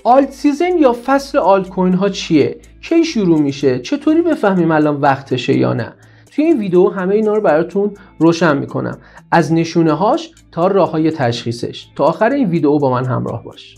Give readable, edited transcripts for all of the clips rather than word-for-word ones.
آلت سیزن یا فصل آلت کوین ها چیه؟ کی شروع میشه؟ چطوری بفهمیم الان وقتشه یا نه؟ توی این ویدیو همه اینا رو براتون روشن میکنم، از نشونه هاش تا راه های تشخیصش. تا آخر این ویدیو با من همراه باش.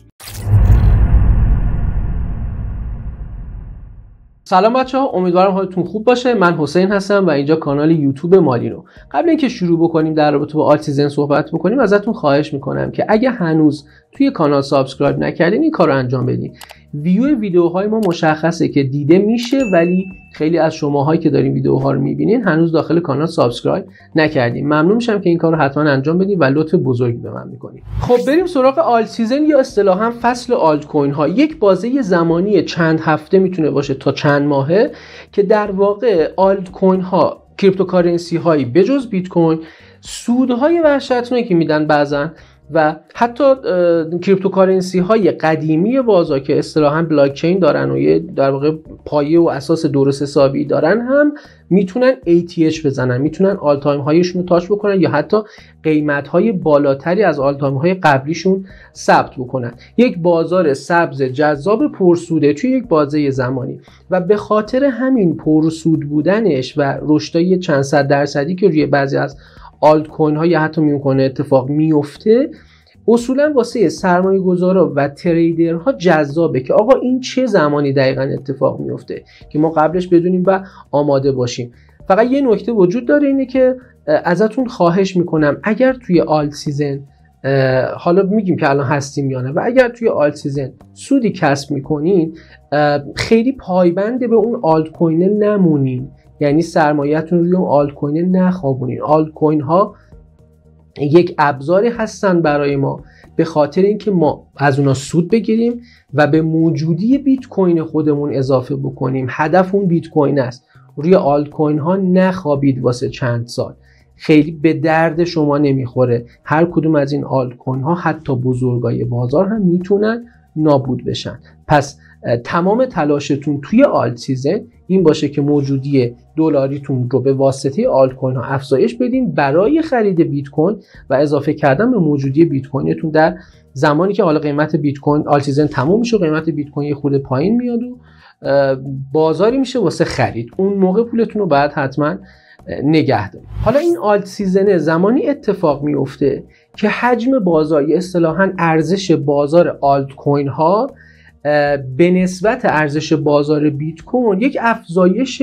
سلام بچه‌ها، امیدوارم حالتون خوب باشه. من حسین هستم و اینجا کانال یوتیوب مالینو. قبل اینکه شروع بکنیم در رابطه با آلت سیزن صحبت بکنیم، ازتون خواهش میکنم که اگه هنوز توی کانال سابسکرایب نکردین این کارو انجام بدین. ویدیوهای ما مشخصه که دیده میشه، ولی خیلی از شماهایی که دارین ویدیوها رو میبینین هنوز داخل کانال سابسکرایب نکردین. ممنون میشم که این کارو حتما انجام بدین و لطف بزرگی به من میکنین. خب بریم سراغ آلت سیزن یا اصطلاحاً فصل آلت کوین ها. یک بازه زمانی چند هفته میتونه باشه تا چند ماهه که در واقع آلت کوین ها، کریپتوکارنسی هایی بجز بیت کوین، سودهای وحشتناکی میدن بعضن و حتی کریپتوکارنسی های قدیمی بازار که اصطلاحاً بلاک چین دارن و در واقع پایه و اساس درست حسابی دارن هم میتونن ATH بزنن، میتونن آل تایم هایشون رو تاچ بکنن یا حتی قیمت های بالاتری از آل تایم های قبلیشون ثبت بکنن. یک بازار سبز جذاب پرسوده توی یک بازه زمانی و به خاطر همین پرسود بودنش و رشدای چند صد درصدی که روی بعضی از آلت کوین ها یا حتی میمکنه اتفاق میفته، اصولا واسه سرمایه گذارا و تریدرها جذابه که آقا این چه زمانی دقیقا اتفاق میفته که ما قبلش بدونیم و آماده باشیم. فقط یه نکته وجود داره، اینه که ازتون خواهش میکنم اگر توی آلت سیزن، حالا میگیم که الان هستیم یا نه، و اگر توی آلت سیزن سودی کسب میکنین خیلی پایبند به اون آلت کوین نمونین، یعنی سرمایه‌تون روی اون آلت کوین نخوابونین. آلت کوین ها یک ابزاری هستن برای ما به خاطر اینکه ما از اونا سود بگیریم و به موجودی بیت کوین خودمون اضافه بکنیم. هدف اون بیت کوین است. روی آلت کوین ها نخوابید واسه چند سال، خیلی به درد شما نمیخوره. هر کدوم از این آلت کوین ها حتی بزرگای بازار هم میتونن نابود بشن. پس تمام تلاشتون توی آلت سیزن این باشه که موجودی دلاریتون رو به واسطه آلت کوین ها افزایش بدین برای خرید بیت کوین و اضافه کردن به موجودی بیت کوینتون در زمانی که حالا قیمت بیت کوین آلت سیزن تموم میشه، قیمت بیت کوین یه خورده پایین میاد و بازاری میشه واسه خرید. اون موقع پولتون رو باید حتما نگه دارید. حالا این آلت سیزن زمانی اتفاق میفته که حجم بازار، اصطلاحاً ارزش بازار آلت کوین ها به نسبت ارزش بازار بیت کوین یک افزایش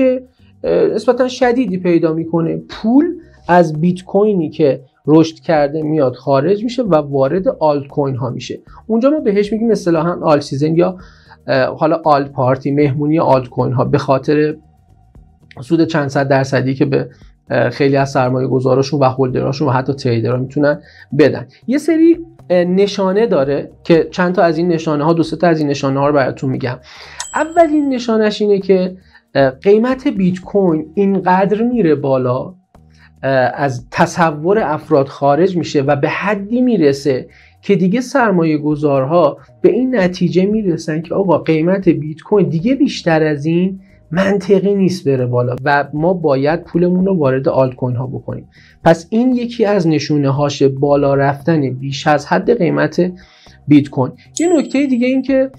نسبتا شدیدی پیدا میکنه. پول از بیت کوینی که رشد کرده میاد خارج میشه و وارد آلت کوین ها میشه. اونجا ما بهش میگیم اصطلاحاً آلت سیزن یا حالا آلت پارتی، مهمونی آلت کوین ها، به خاطر سود چند صد درصدی که به خیلی از سرمایه گذاراشون و هولدراشون و حتی تریدرها میتونن بدن. یه سری نشانه داره که چند تا از این نشانه ها، دو سه تا از این نشانه ها رو براتون میگم. اولین نشانش اینه که قیمت بیت کوین اینقدر میره بالا، از تصور افراد خارج میشه و به حدی میرسه که دیگه سرمایه گذارها به این نتیجه میرسن که آقا قیمت بیت کوین دیگه بیشتر از این منطقی نیست بره بالا و ما باید پولمون رو وارد آلت کوین ها بکنیم. پس این یکی از نشونه هاش بالا رفتن بیش از حد قیمت بیت کوین. یه نکته دیگه این که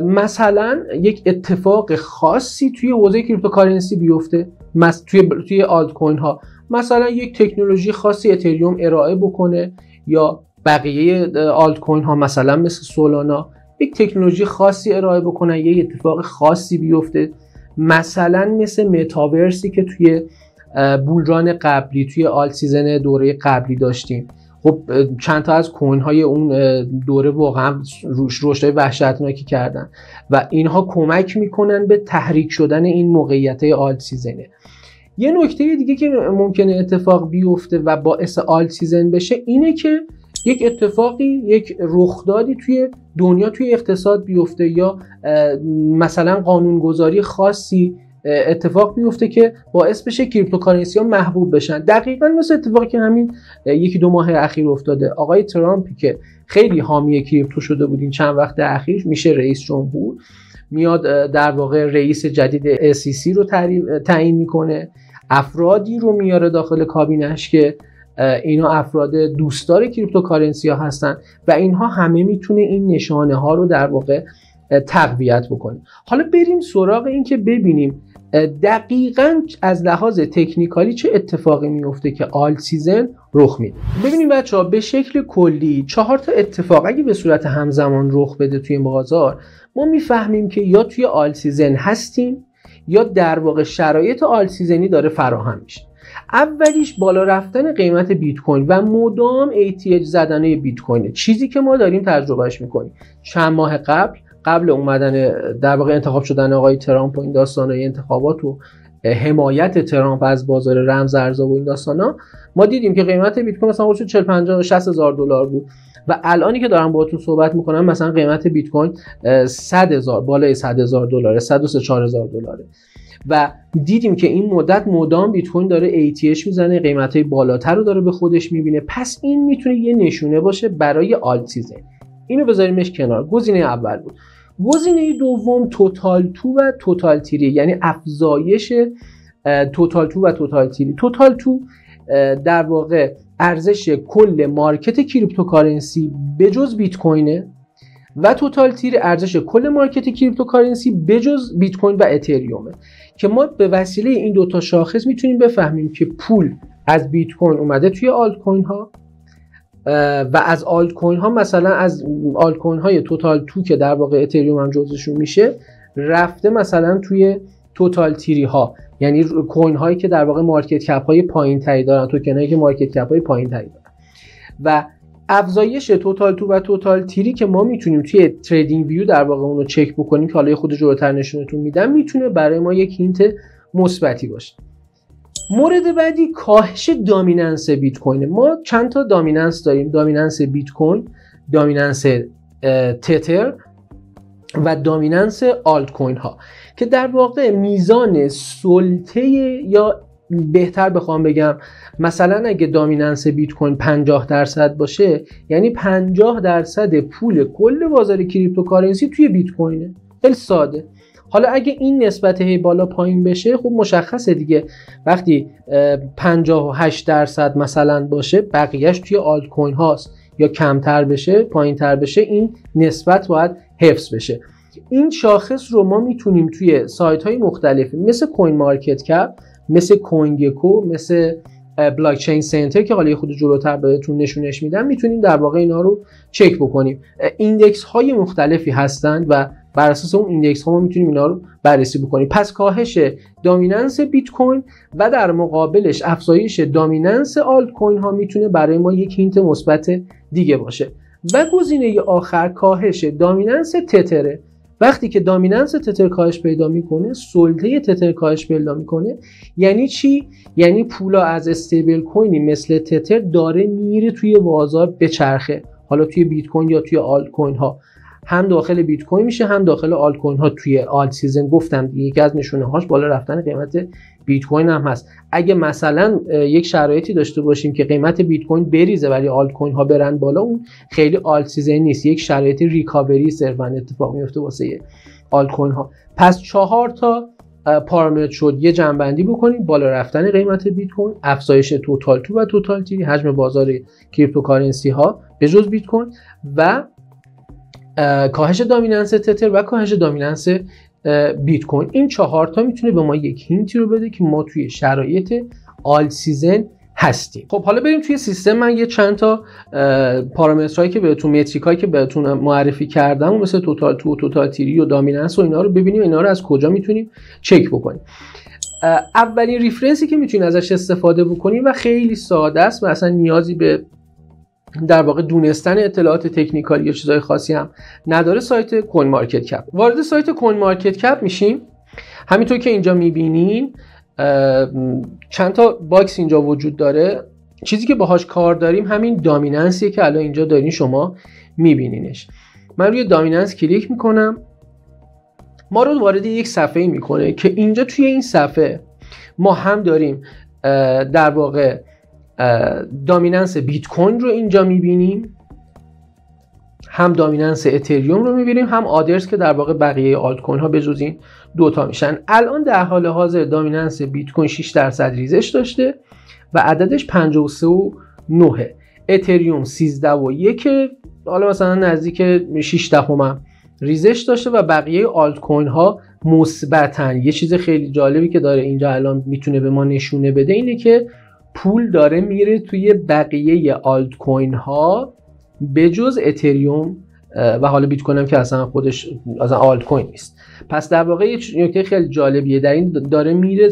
مثلا یک اتفاق خاصی توی حوزه کریپتوکارنسی بیفته، توی آلت کوین ها، مثلا یک تکنولوژی خاصی اتریوم ارائه بکنه یا بقیه آلت کوین ها مثلا مثل سولانا یک تکنولوژی خاصی ارائه بکنن، یه اتفاق خاصی بیفته، مثلا مثل متاورسی که توی بولران قبلی، توی آلت سیزن دوره قبلی داشتیم. خب چند تا از کوین های اون دوره واقعا رشدهای وحشتناکی کردن و اینها کمک میکنن به تحریک شدن این موقعیت آلت سیزنه. یه نکته دیگه که ممکنه اتفاق بیفته و باعث آلت سیزن بشه اینه که یک اتفاقی، یک رخدادی توی دنیا، توی اقتصاد بیفته یا مثلا قانونگذاری خاصی اتفاق بیفته که باعث بشه کریپتوکارنسی ها محبوب بشن. دقیقاً مثل اتفاقی که همین یکی دو ماه اخیر افتاده. آقای ترامپی که خیلی حامی کریپتو شده بود این چند وقت اخیر، میشه رئیس جمهور، میاد در واقع رئیس جدید SEC رو تعیین میکنه، افرادی رو میاره داخل کابینش که اینا افراد دوستدار کریپتوکارنسی ها هستن و اینها همه میتونه این نشانه ها رو در واقع تقویت بکنه. حالا بریم سراغ این که ببینیم دقیقاً از لحاظ تکنیکالی چه اتفاقی میفته که آلت سیزن رخ میده. ببینیم بچه‌ها به شکل کلی 4 تا اتفاق اگه به صورت همزمان رخ بده توی بازار، ما میفهمیم که یا توی آلت سیزن هستیم یا در واقع شرایط آلت سیزنی داره فراهم میشه. اولیش بالا رفتن قیمت بیت کوین و مدام ATH زدن بیت کوین، چیزی که ما داریم تجربهش میکنیم. چند ماه قبل اومدن در واقع انتخاب شدن آقای ترامپ و این داستانای انتخابات و حمایت ترامپ از بازار رمز ارزها و این داستانا، ما دیدیم که قیمت بیت کوین مثلا حدود 40 50 60 هزار دلار بود و الانی که دارم باهاتون صحبت میکنم مثلا قیمت بیت کوین 100 هزار، بالای 100 هزار دلاره، 104 هزار دلاره و دیدیم که این مدت مدام بیت کوین داره ATH میزنه، قیمتای بالاتر رو داره به خودش میبینه. پس این میتونه یه نشونه باشه برای آلت سیزن. اینو بذاریمش کنار. گزینه اول بود. گزینه دوم توتال تو و توتال تیری، یعنی افزایش توتال تو و توتال تیری. توتال تو در واقع ارزش کل مارکت کریپتوکارنسی بجز بیت کوینه و توتال تیر ارزش کل مارکت کریپتوکارنسی بجز بیت کوین و اتریومه که ما به وسیله این دوتا شاخص میتونیم بفهمیم که پول از بیت کوین اومده توی آلت کوین ها و از آلت کوین ها، مثلا از آلت کوین های توتال تو که در واقع اتریوم هم جزشون میشه، رفته مثلا توی توتال تیری ها، یعنی کوین هایی که در واقع مارکت کپ های پایین تری دارن، توکن هایی که مارکت کپ های پایین تری دارن. و افزایش توتال تو و توتال تیری که ما میتونیم توی تریدینگ ویو در واقع اون رو چک بکنیم که حالا خود جلوتر نشونتون میدم، میتونه برای ما یک هینت مثبتی باشه. مورد بعدی کاهش دامیننس بیت کوین. ما چند تا دامیننس داریم: دامیننس بیت کوین، دامیننس تتر و دامیننس آلت کوین ها که در واقع میزان سلطه، یا بهتر بخوام بگم مثلا اگه دامیننس بیت کوین 50% باشه، یعنی 50% پول کل بازار کریپتوکارنسی توی بیت کوینه. خیلی ساده. حالا اگه این نسبت هی بالا پایین بشه، خب مشخصه دیگه، وقتی 58% مثلا باشه بقیهش توی آلت کوین هاست، یا کمتر بشه پایین تر بشه این نسبت باید حفظ بشه. این شاخص رو ما میتونیم توی سایت های مختلفی مثل کوین مارکت کپ، مثل کوین گکو، مثل بلاک چین سنتر که حالا خود جلوتر بهتون نشونش میدم، میتونیم در واقع اینا رو چک بکنیم. ایندکس های مختلفی هستند و بر اساس اون ایندکس ها ما میتونیم اینا رو بررسی بکنیم. پس کاهش دامیننس بیت کوین و در مقابلش افزایش دامیننس آلت کوین ها میتونه برای ما یک هینت مثبت دیگه باشه. و گزینه آخر کاهش دامیننس تتره. وقتی که دامیننس تتر کاهش پیدا میکنه، سلطه تتر کاهش پیدا میکنه، یعنی چی؟ یعنی پولا از استیبل کوینی مثل تتر داره میره توی بازار بچرخه، حالا توی بیت کوین یا توی آلت کوین ها، هم داخل بیت کوین میشه هم داخل آلت کوین ها. توی آلت سیزن گفتم دیگه یکی از نشونه هاش بالا رفتن قیمت بیت کوین هم هست. اگه مثلا یک شرایطی داشته باشیم که قیمت بیت کوین بریزه ولی آلت کوین ها برن بالا، اون خیلی آلت سیزن نیست، یک شرایط ریکاوری صرفا اتفاق میفته واسه آلت کوین ها. پس 4 تا پارامتر شد. یه جنبندی بکنیم: بالا رفتن قیمت بیت کوین، افزایش توتال تو و توتال تیری، حجم بازار کریپتوکارنسی ها به جز بیت کوین، و کاهش دامیننس تتر و کاهش دامیننس بیت کوین. این 4 تا میتونه به ما یک هینتی رو بده که ما توی شرایط آلت سیزن هستیم. خب حالا بریم توی سیستم. من یه چند تا پارامترهایی که بهتون، متریکایی که بهتون معرفی کردم، مثل توتال تو و توتال تیری و دامیننس و اینا رو ببینیم اینا رو از کجا میتونیم چک بکنیم. اولین ریفرنسی که میتونید ازش استفاده بکنیم و خیلی ساده است و اصلا نیازی به در واقع دونستن اطلاعات تکنیکالی یا چیزای خاصی هم نداره، سایت کوین مارکت کپ. وارد سایت کوین مارکت کپ میشیم. همینطور که اینجا میبینین چند تا باکس اینجا وجود داره. چیزی که باهاش کار داریم همین دامیننسیه که الان اینجا دارین شما میبینینش. من روی دامیننس کلیک میکنم، ما رو وارد یک صفحه میکنه که اینجا توی این صفحه ما هم داریم در واقع دامیننس بیت کوین رو اینجا میبینیم، هم دامیننس اتریوم رو میبینیم، هم آدرس که در واقع بقیه آلت کوین ها بجز این دوتا میشن. الان در حال حاضر دامیننس بیت کوین 6% ریزش داشته و عددش 53.9. اتریوم 13.1، حالا مثلا نزدیک 6 دهم ریزش داشته و بقیه آلت کوین ها مثبتن. یه چیز خیلی جالبی که داره اینجا الان میتونه به ما نشونه بده اینه که پول داره میره توی بقیه آلت کوین ها به جز اتریوم و حالا بیت کوین هم که اصلا خودش اصلا آلت کوین نیست. پس در واقع یه نکته خیلی جالبیه در این داره میره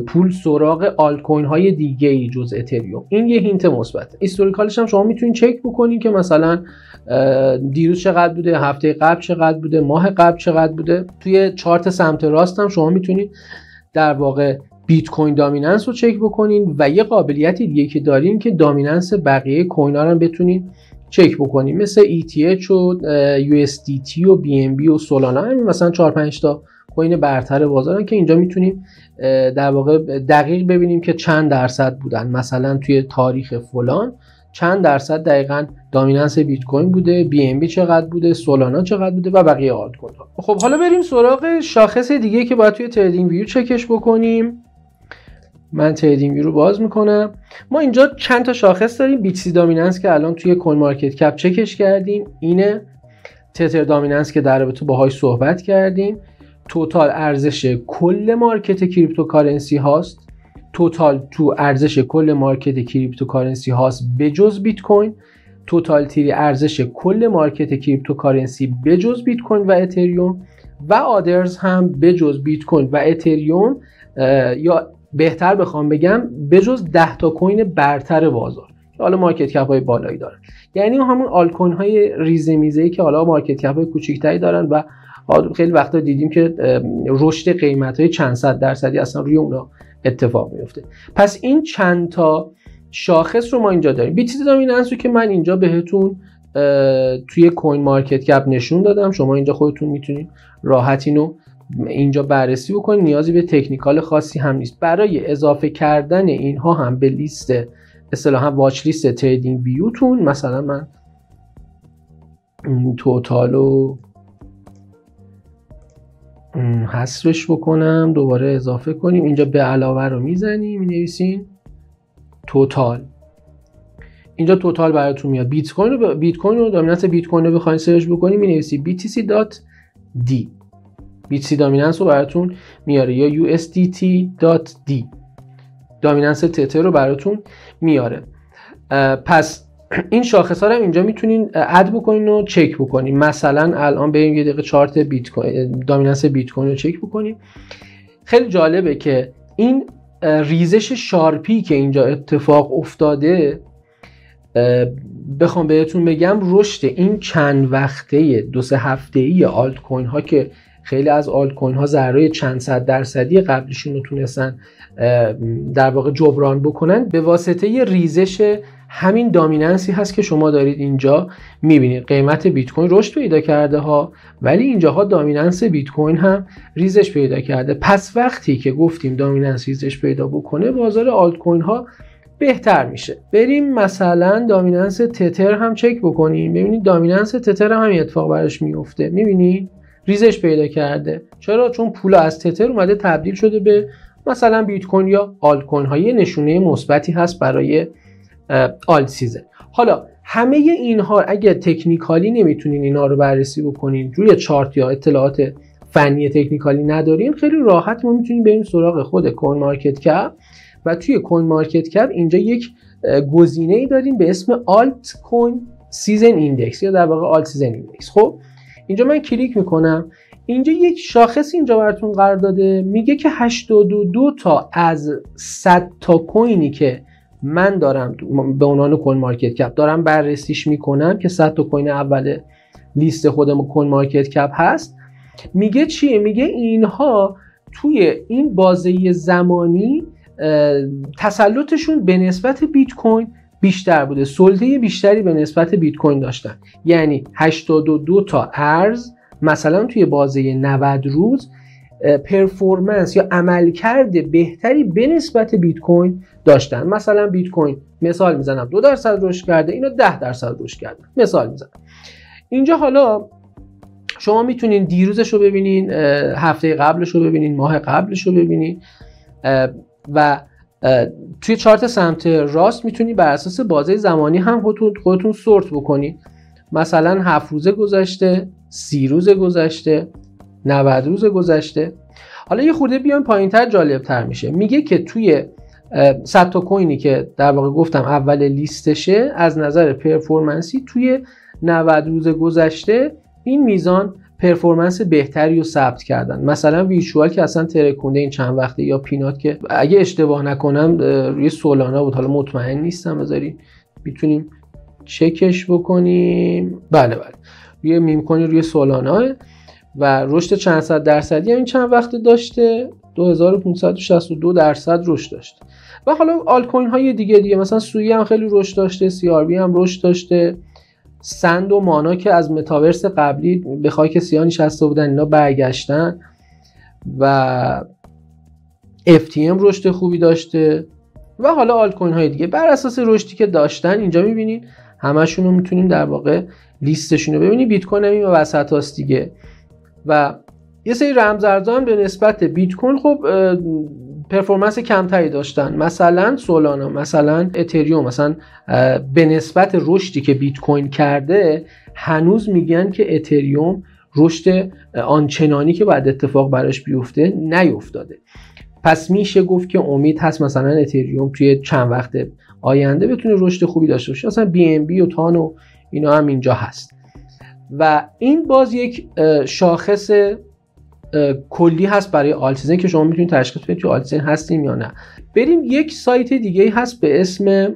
پول سراغ آلت کوین های دیگه ای جز اتریوم. این یه هینت مثبته. هیستوریکالش هم شما میتونید چک بکنین که مثلا دیروز چقدر بوده، هفته قبل چقدر بوده، ماه قبل چقدر بوده. توی چارت سمت راست هم شما میتونید در واقع بیت کوین دامیننس رو چک بکنین و یه قابلیتی دیگه که دارین که دامیننس بقیه کوین ها رو بتونین چک بکنیم، مثل ETH و USDT و BNB و سولانا. همین مثلا 4-5 تا کوین برتر بازارن که اینجا میتونیم در واقع دقیق ببینیم که چند درصد بودن، مثلا توی تاریخ فلان چند درصد دقیقاً دامیننس بیت کوین بوده، BNB چقدر بوده، سولانا چقدر بوده و بقیه آلت کوین ها. خب حالا بریم سراغ شاخص دیگه که باید توی تریدینگ ویو چکش بکنیم. من تریدینگ ویو رو باز میکنم. ما اینجا چند تا شاخص داریم. BTC دامیننس که الان توی کوین مارکت کپ چکش کردیم، اینه. تتر دامیننس که در رابطه باهاش صحبت کردیم. توتال ارزش کل مارکت کریپتوکارنسی هاست. توتال تو ارزش کل مارکت کریپتوکارنسی هاست بجز بیت کوین. توتال تیری ارزش کل مارکت کریپتوکارنسی بجز بیت کوین و اتریوم و آدرز هم بجز بیت کوین و اتریوم، یا بهتر بخوام بگم بجز 10 تا کوین برتر بازار که حالا مارکت کپ های بالایی دارن. یعنی همون آلت کوین های ریزه میزه‌ای که حالا مارکت کپ های کوچیک‌تری دارن و خیلی وقتا دیدیم که رشد قیمت های چند صد درصدی اصلا روی اونا اتفاق میفته. پس این چند تا شاخص رو ما اینجا داریم. بیت دامیننس رو که من اینجا بهتون توی کوین مارکت کپ نشون دادم، شما اینجا خودتون میتونید راحت اینو اینجا بررسی بکنید، نیازی به تکنیکال خاصی هم نیست. برای اضافه کردن اینها هم به لیست اصطلاحاً واچ لیست تریدینگ ویوتون، مثلا من توتالو حذفش بکنم، دوباره اضافه کنیم، اینجا به علاوه رو میزنیم، مینویسین توتال. اینجا توتال براتون میاد. بیت کوین رو دامیننس بیت کوین رو بخواید سرچ بکنید مینویسید BTC.D. BTC دامیننس رو براتون میاره، یا USDT.D دامیننس تتر رو براتون میاره. پس این شاخص ها رو اینجا میتونین اد بکنین و چک بکنین. مثلا الان بریم یه دقیقه چارت بیت کوین دامیننس بیت کوین رو چک بکنیم. خیلی جالبه که این ریزش شارپی که اینجا اتفاق افتاده، بخوام بهتون بگم رشد این چند وقته 2-3 هفته‌ای آلت کوین ها که خیلی از آلت کوین ها ذره چند صد درصدی قبلشون رو تونستن در واقع جبران بکنن به واسطه ریزش همین دامیننسی هست که شما دارید اینجا میبینید. قیمت بیت کوین رشد پیدا کرده ها، ولی اینجاها دامیننس بیت کوین هم ریزش پیدا کرده. پس وقتی که گفتیم دامیننس ریزش پیدا بکنه، بازار آلت کوین ها بهتر میشه. بریم مثلا دامیننس تتر هم چک بکنیم، ببینید دامیننس تتر هم همین اتفاق براش میفته، میبینید ریزش پیدا کرده. چرا؟ چون پول از تتر اومده تبدیل شده به مثلا بیت کوین یا آلت کوین های نشونه مثبتی هست برای آلت سیزن. حالا همه اینها اگه تکنیکالی نمیتونین اینا رو بررسی بکنین، روی چارت یا اطلاعات فنی تکنیکالی ندارین، خیلی راحت ما میتونیم بریم سراغ خود کوین مارکت کپ و توی کوین مارکت کپ اینجا یک گزینه‌ای داریم به اسم آلت کوین سیزن ایندکس یا در واقع آلت سیزن ایندکس. خب اینجا من کلیک میکنم، اینجا یک شاخص اینجا براتون قرار داده، میگه که 82 تا از 100 تا کوینی که من دارم به عنوان کوین مارکت کپ دارم بررسیش میکنم که 100 تا کوین اول لیست خودم کوین مارکت کپ هست، میگه چیه؟ میگه اینها توی این بازه زمانی تسلطشون به نسبت بیت کوین بیشتر بوده، سلطه بیشتری به نسبت بیت کوین داشتن. یعنی 82 تا ارز مثلا توی بازه 90 روز پرفورمنس یا عملکرد بهتری به نسبت بیت کوین داشتن. مثلا بیت کوین مثال میزنم 2% رشد کرده، اینا 10% رشد کردن، مثال میزنم. اینجا حالا شما میتونین دیروزش رو ببینین، هفته قبلش رو ببینین، ماه قبلش رو ببینین و توی چارت سمت راست میتونی بر اساس بازه زمانی هم خودتون سورت بکنی. مثلا 7 روزه گذشته، 30 روز گذشته، 90 روز گذشته. حالا یه خورده بیایم پایین‌تر جالب‌تر میشه. میگه که توی 100 تا کوینی که در واقع گفتم اول لیستشه، از نظر پرفورمنسی توی 90 روز گذشته این میزان پرفورمنس بهتری رو ثبت کردن. مثلا ویچوال که اصلا ترکونده این چند وقته، یا پینات که اگه اشتباه نکنم روی سولانا بود، حالا مطمئن نیستم، بذارید میتونیم چکش بکنیم. بله روی میم کوین روی سولانا و رشد چند صد درصدی این چند وقته داشته، 2562% رشد داشته. و حالا آلت کوین های دیگه مثلا سویی هم خیلی رشد داشته، CRB هم رشد داشته، سند و مانا که از متاورس قبلی به خاک سیاه نشسته بودن اینا برگشتن و FTM رشد خوبی داشته. و حالا آلت کوین های دیگه بر اساس رشدی که داشتن اینجا میبینید همشون رو میتونیم در واقع لیستشون رو ببینید. بیت کوین هم این وسط هاست دیگه و یه سری رمزارزان به نسبت بیت کوین خب پرفورمنس کمتری داشتن، مثلا سولانا، مثلا اتریوم، مثلا به نسبت رشدی که بیت کوین کرده هنوز میگن که اتریوم رشد آنچنانی که باید اتفاق براش بیفته نیفتاده. پس میشه گفت که امید هست مثلا اتریوم توی چند وقت آینده بتونه رشد خوبی داشته باشه. مثلا BNB و تان و اینا هم اینجا هست و این باز یک شاخص کلی هست برای آلتیزن که شما میتونید تشخیص بدید توی آلتیزن هستیم یا نه. بریم یک سایت دیگه هست به اسم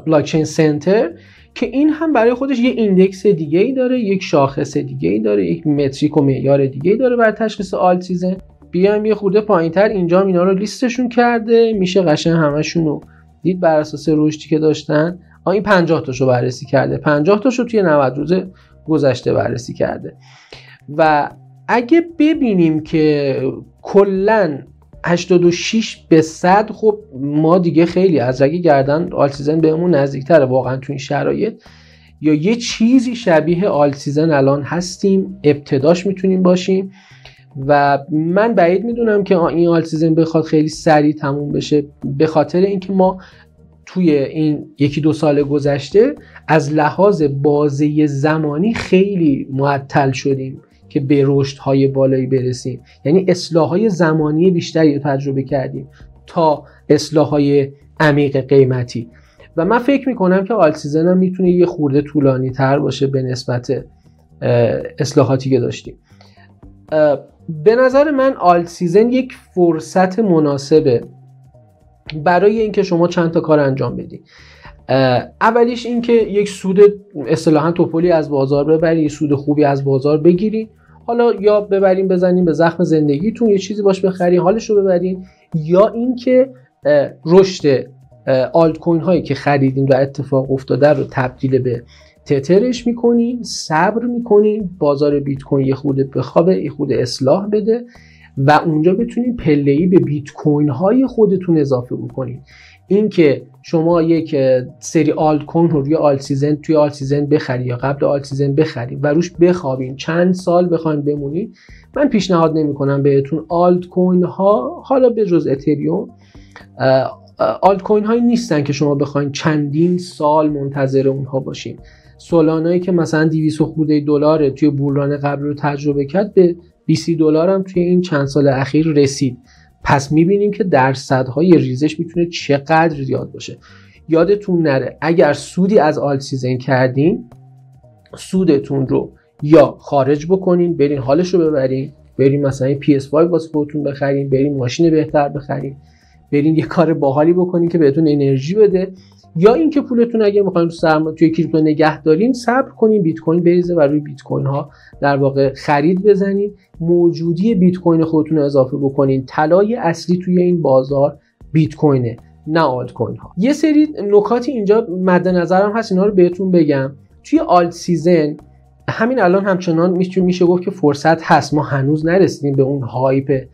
بلاکچین سنتر که این هم برای خودش یه ایندکس دیگه ای داره، یک شاخص دیگه ای داره، یک متریک و معیار دیگه ای داره برای تشخیص آلتیزن. بیایم یه خورده پایینتر، اینجا اینا رو لیستشون کرده، میشه قشنگ همشون رو دید بر اساس رشدی که داشتن. این 50 تاشو بررسی کرده، 50 تاشو توی 90 روز گذشته بررسی کرده و اگه ببینیم که کلن 86% خب ما دیگه خیلی از رگ گردن آلتیزن بهمون نزدیکتره واقعا تو این شرایط، یا یه چیزی شبیه آلتیزن الان هستیم، ابتداش میتونیم باشیم و من بعید میدونم که این آلتیزن بخواد خیلی سریع تموم بشه، به خاطر اینکه ما توی این 1-2 سال گذشته از لحاظ بازه زمانی خیلی معطل شدیم که به رشدهای بالایی برسیم. یعنی اصلاح‌های زمانی بیشتری رو تجربه کردیم تا اصلاح‌های عمیق قیمتی و من فکر میکنم که آلتیزن هم میتونه یه خورده طولانی تر باشه به نسبت اصلاحاتی که داشتیم. به نظر من آلتیزن یک فرصت مناسبه برای اینکه شما چند تا کار انجام بدید. اولیش این که یک سود اصطلاحاً توپلی از بازار ببرید، یک سود خوبی از بازار بگیرید، حالا یا ببرین بزنین به زخم زندگیتون یه چیزی باش بخرین حالش رو ببرین، یا اینکه رشد آلت کوین هایی که خریدین و اتفاق افتاده رو تبدیل به تترش میکنین، صبر میکنین، بازار بیت کوین یه خورده بخوابه، یه خورده اصلاح بده و اونجا بتونین پله‌ای به بیت کوین های خودتون اضافه بکنین. اینکه شما یک سری آلت کوین رو روی توی آلت سیزن بخرید یا قبل آلت سیزن بخرید و روش بخوابین چند سال بخواید بمونید، من پیشنهاد نمی‌کنم بهتون. آلت کوین ها حالا به جز اتریوم آلت کوین هایی نیستن که شما بخواید چندین سال منتظر اونها باشین. سولانایی که مثلا 200 خورده دلار توی بولران قبل رو تجربه کرد به $20 هم توی این چند سال اخیر رسید. پس میبینیم که درصدهای ریزش میتونه چقدر زیاد باشه. یادتون نره اگر سودی از آلت سیزن کردین، سودتون رو یا خارج بکنین، برین حالش رو ببرین، برین مثلا PS5 واسه خودتون بخرین، برین ماشین بهتر بخرین، برین یه کار باحالی بکنین که بهتون انرژی بده، یا اینکه پولتون اگه میخواین توی کریپتو نگه دارین، صبر کنین بیت کوین بریزه و روی بیت کوین ها در واقع خرید بزنین، موجودی بیت کوین خودتون رو اضافه بکنین. طلای اصلی توی این بازار بیت کوینه، نه آلت کوین ها. یه سری نکاتی اینجا مد نظرم هست، اینا رو بهتون بگم. توی آلت سیزن همین الان همچنان میشه گفت که فرصت هست، ما هنوز نرسیدیم به اون هایپ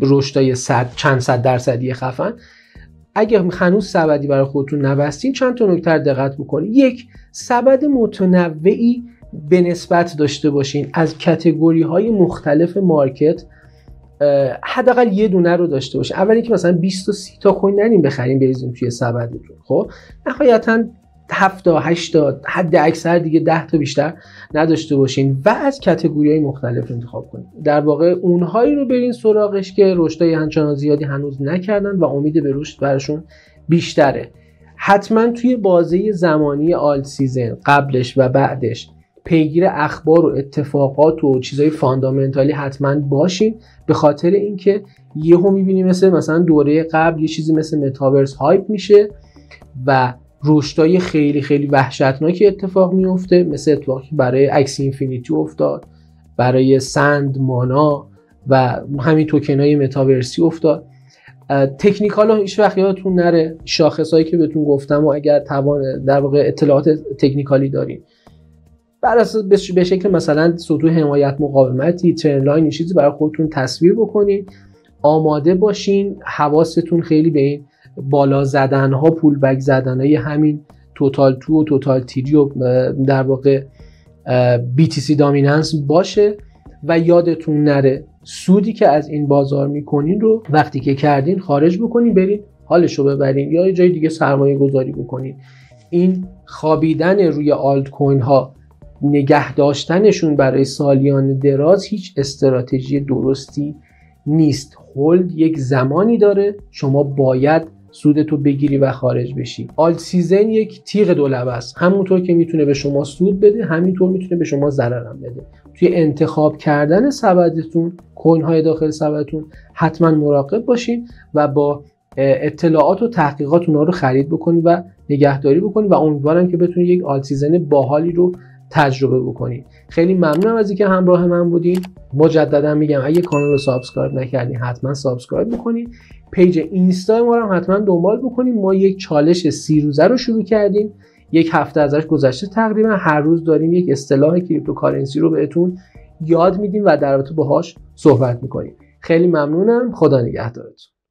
رشدای چند صد درصدی خفن. اگه هنوز سبدی برای خودتون نبستین، چند تا نکته دقت بکنید. یک، سبد متنوعی به نسبت داشته باشین از کاتگوری های مختلف مارکت، حداقل یه دونه رو داشته باشین. اولی که مثلا 20 تا 30 تا کوین نریم بخریم بریزیم توی سبدتون. خب نهایتا 7 تا 8 تا حد اکثر دیگه 10 تا بیشتر نداشته باشین و از کاتگوری‌های مختلف انتخاب کنید. در واقع اونهایی رو برین سراغش که رشدای همچنان زیادی هنوز نکردن و امید به رشد براشون بیشتره. حتما توی بازه زمانی آلت سیزن قبلش و بعدش پیگیر اخبار و اتفاقات و چیزای فاندامنتالی حتما باشین، به خاطر اینکه یهو می‌بینیم مثلا دوره قبل یه چیزی مثل متاورس هایپ میشه و رشدای خیلی خیلی وحشتناکی اتفاق میفته، مثل اتفاقی برای اکسی اینفینیتی افتاد، برای سند مانا و همین توکنای متاورسی افتاد. تکنیکال ها هیچ وقت یادتون نره، شاخصایی که بهتون گفتم و اگر توان در واقع اطلاعات تکنیکالی دارین بر اساس به شکل مثلا سطوح حمایت مقاومتی ترن لاین چیزی برای خودتون تصویر بکنین، آماده باشین، حواستون خیلی به این بالا زدن ها، پول بک زدن های همین توتال 2 و توتال تیری و در واقع BTC دامیننس باشه و یادتون نره سودی که از این بازار میکنین رو وقتی که کردین خارج بکنین، برین حالشو ببرین یا یه جای دیگه سرمایه گذاری بکنین. این خوابیدن روی آلت کوین ها، نگه داشتنشون برای سالیان دراز هیچ استراتژی درستی نیست. هولد یک زمانی داره، شما باید سودتو بگیری و خارج بشی. آلت سیزن یک تیغ دولبه است، همونطور که میتونه به شما سود بده همینطور میتونه به شما ضرر هم بده. توی انتخاب کردن سبدتون، کوین های داخل سبدتون حتما مراقب باشین و با اطلاعات و تحقیقات اونها رو خرید بکنید و نگهداری بکنید و امیدوارم که بتونید یک آلت سیزن باحالی رو تجربه بکنید. خیلی ممنونم از اینکه همراه من بودین. مجددا میگم اگه کانال رو سابسکرایب نکردین حتما سابسکرایب بکنید. پیج اینستا ما رو حتما دنبال بکنید. ما یک چالش 30 روزه رو شروع کردیم. یک هفته ازش گذشته تقریبا. هر روز داریم یک اصطلاح کریپتوکارنسی رو بهتون یاد میدیم و در رابطه باهاش صحبت میکنیم. خیلی ممنونم. خدا نگهدارتون.